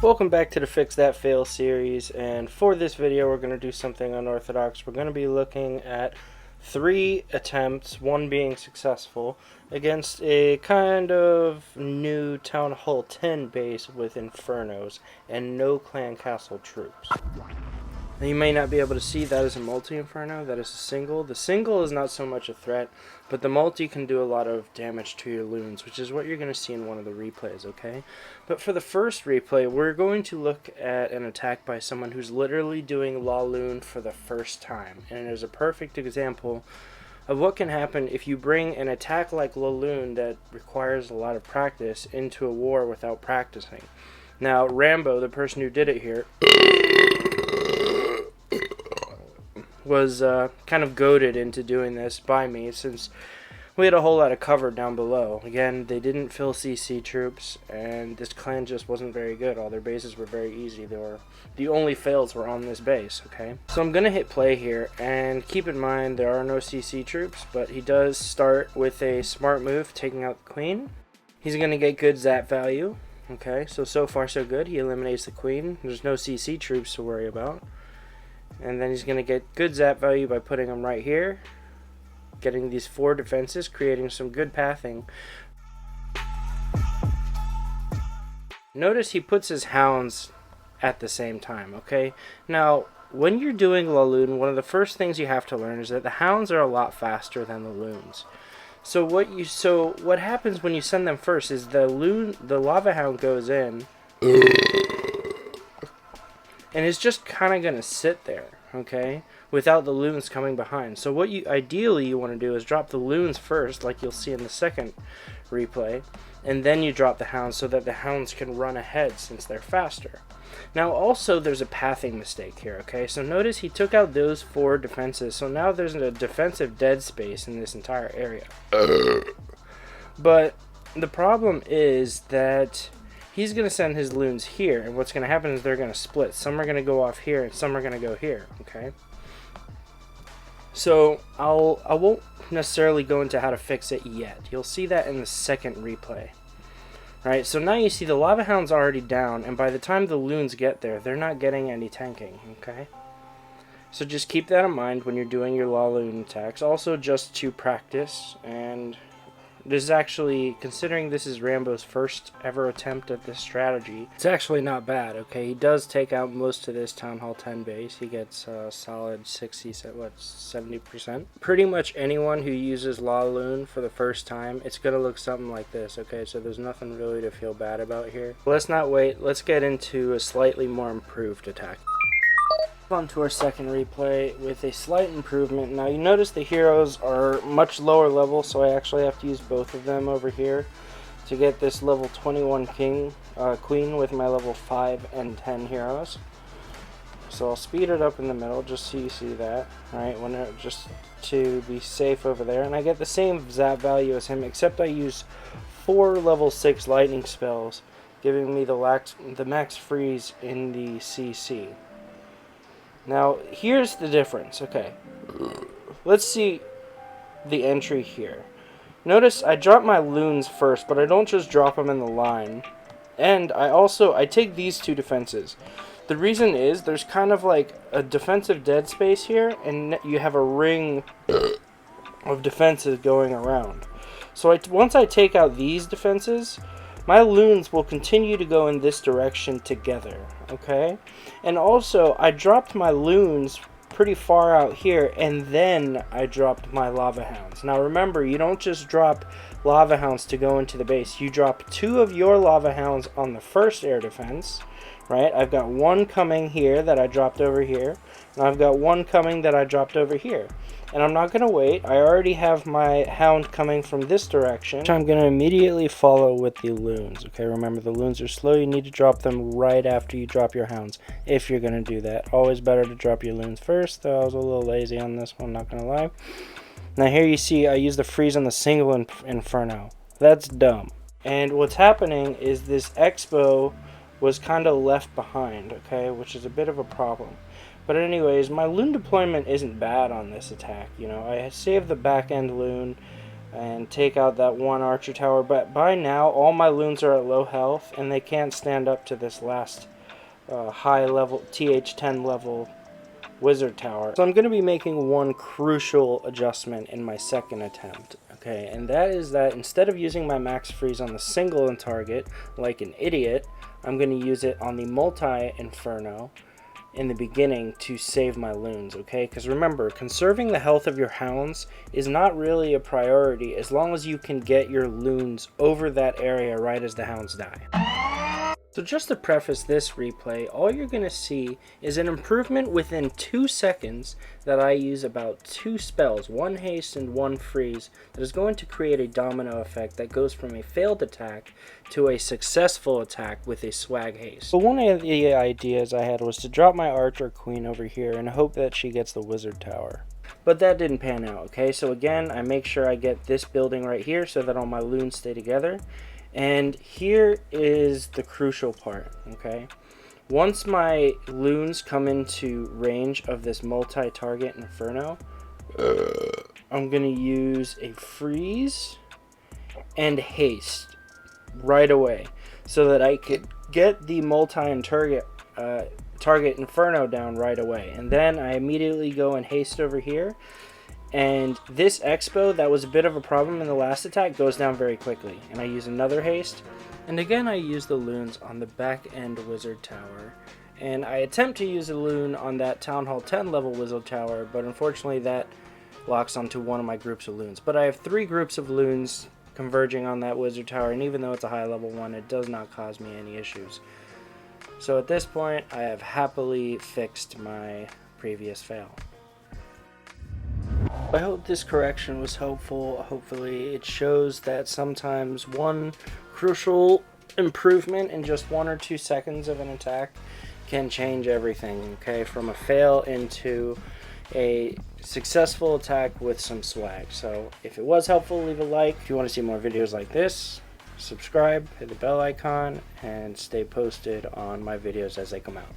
Welcome back to the Fix That Fail series, and for this video we're going to do something unorthodox. We're going to be looking at 3 attempts, one being successful, against a kind of new Town Hall 10 base with Infernos and no Clan Castle troops. Now you may not be able to see that is a multi-Inferno, that is a single. The single is not so much a threat, but the multi can do a lot of damage to your loons, which is what you're going to see in one of the replays, okay? But for the first replay, we're going to look at an attack by someone who's literally doing La Lune for the first time. And it is a perfect example of what can happen if you bring an attack like La Lune that requires a lot of practice into a war without practicing. Now, Rambo, the person who did it here, was kind of goaded into doing this by me, since we had a whole lot of cover down below. Again, they didn't fill CC troops, and this clan just wasn't very good. All their bases were very easy. The only fails were on this base, okay? So I'm going to hit play here, and keep in mind there are no CC troops, but he does start with a smart move, taking out the queen. He's going to get good zap value, okay? So far so good. He eliminates the queen. There's no CC troops to worry about. And then he's going to get good zap value by putting them right here, getting these 4 defenses, creating some good pathing. Notice he puts his hounds at the same time, okay? Now, when you're doing La Lune, one of the first things you have to learn is that the hounds are a lot faster than the loons. So what happens when you send them first is the lava hound goes in and it's just kind of going to sit there, okay, without the loons coming behind. So what ideally you want to do is drop the loons first, like you'll see in the second replay, and then you drop the hounds so that the hounds can run ahead since they're faster. Now also there's a pathing mistake here, okay? So notice he took out those 4 defenses, so now there's a defensive dead space in this entire area. But the problem is that he's going to send his loons here, and what's going to happen is they're going to split. Some are going to go off here, and some are going to go here, okay? So I won't necessarily go into how to fix it yet. You'll see that in the second replay. Alright, so now you see the lava hound's already down, and by the time the loons get there, they're not getting any tanking, okay? So just keep that in mind when you're doing your La Lune attacks. Also, just to practice, and this is actually, considering this is Rambo's first ever attempt at this strategy, it's actually not bad, okay? He does take out most of this Town Hall 10 base. He gets a solid 70%. Pretty much anyone who uses La Lune for the first time, it's going to look something like this, okay? So there's nothing really to feel bad about here. Let's not wait. Let's get into a slightly more improved attack. On to our second replay with a slight improvement. Now you notice the heroes are much lower level, so I actually have to use both of them over here to get this level 21 queen with my level 5 and 10 heroes. So I'll speed it up in the middle just so you see that, right? Just to be safe over there, and I get the same zap value as him, except I use 4 level 6 lightning spells, giving me the max freeze in the CC. Now, here's the difference, okay? Let's see the entry here. Notice I drop my loons first, but I don't just drop them in the line. And I take these 2 defenses. The reason is there's kind of like a defensive dead space here, and you have a ring of defenses going around. So once I take out these defenses, my loons will continue to go in this direction together, okay? And also, I dropped my loons pretty far out here, and then I dropped my lava hounds. Now remember, you don't just drop lava hounds to go into the base. You drop 2 of your lava hounds on the first air defense, right? I've got 1 coming here that I dropped over here, and I've got 1 coming that I dropped over here. And I'm not going to wait. I already have my hound coming from this direction, which I'm going to immediately follow with the loons. Okay, remember the loons are slow. You need to drop them right after you drop your hounds, if you're going to do that. Always better to drop your loons first, though I was a little lazy on this one, not going to lie. Now here you see I use the freeze on the single Inferno. That's dumb. And what's happening is this Expo was kind of left behind, okay, which is a bit of a problem. But anyways, my loon deployment isn't bad on this attack. You know, I saved the back end loon and take out that 1 archer tower, but by now all my loons are at low health and they can't stand up to this last high level TH10 level wizard tower. So I'm going to be making one crucial adjustment in my second attempt. Okay, and that is that instead of using my max freeze on the single target like an idiot, I'm going to use it on the multi-inferno in the beginning to save my loons, okay? Because remember, conserving the health of your hounds is not really a priority as long as you can get your loons over that area right as the hounds die. So just to preface this replay, all you're going to see is an improvement within 2 seconds that I use about 2 spells, 1 haste and 1 freeze, that is going to create a domino effect that goes from a failed attack to a successful attack with a swag haste. So one of the ideas I had was to drop my archer queen over here and hope that she gets the wizard tower. But that didn't pan out, okay? So again, I make sure I get this building right here so that all my loons stay together. And here is the crucial part, okay? Once my loons come into range of this multi-target inferno, I'm going to use a freeze and haste right away so that I could get the multi-target target inferno down right away. And then I immediately go and haste over here. And this expo that was a bit of a problem in the last attack goes down very quickly. And I use another haste. And again I use the loons on the back end wizard tower. And I attempt to use a loon on that Town Hall 10 level wizard tower, but unfortunately that locks onto one of my groups of loons. But I have 3 groups of loons converging on that wizard tower, and even though it's a high level one, it does not cause me any issues. So at this point I have happily fixed my previous fail. I hope this correction was helpful. Hopefully it shows that sometimes one crucial improvement in just 1 or 2 seconds of an attack can change everything, okay? From a fail into a successful attack with some swag. So if it was helpful, leave a like. If you want to see more videos like this, subscribe, hit the bell icon, and stay posted on my videos as they come out.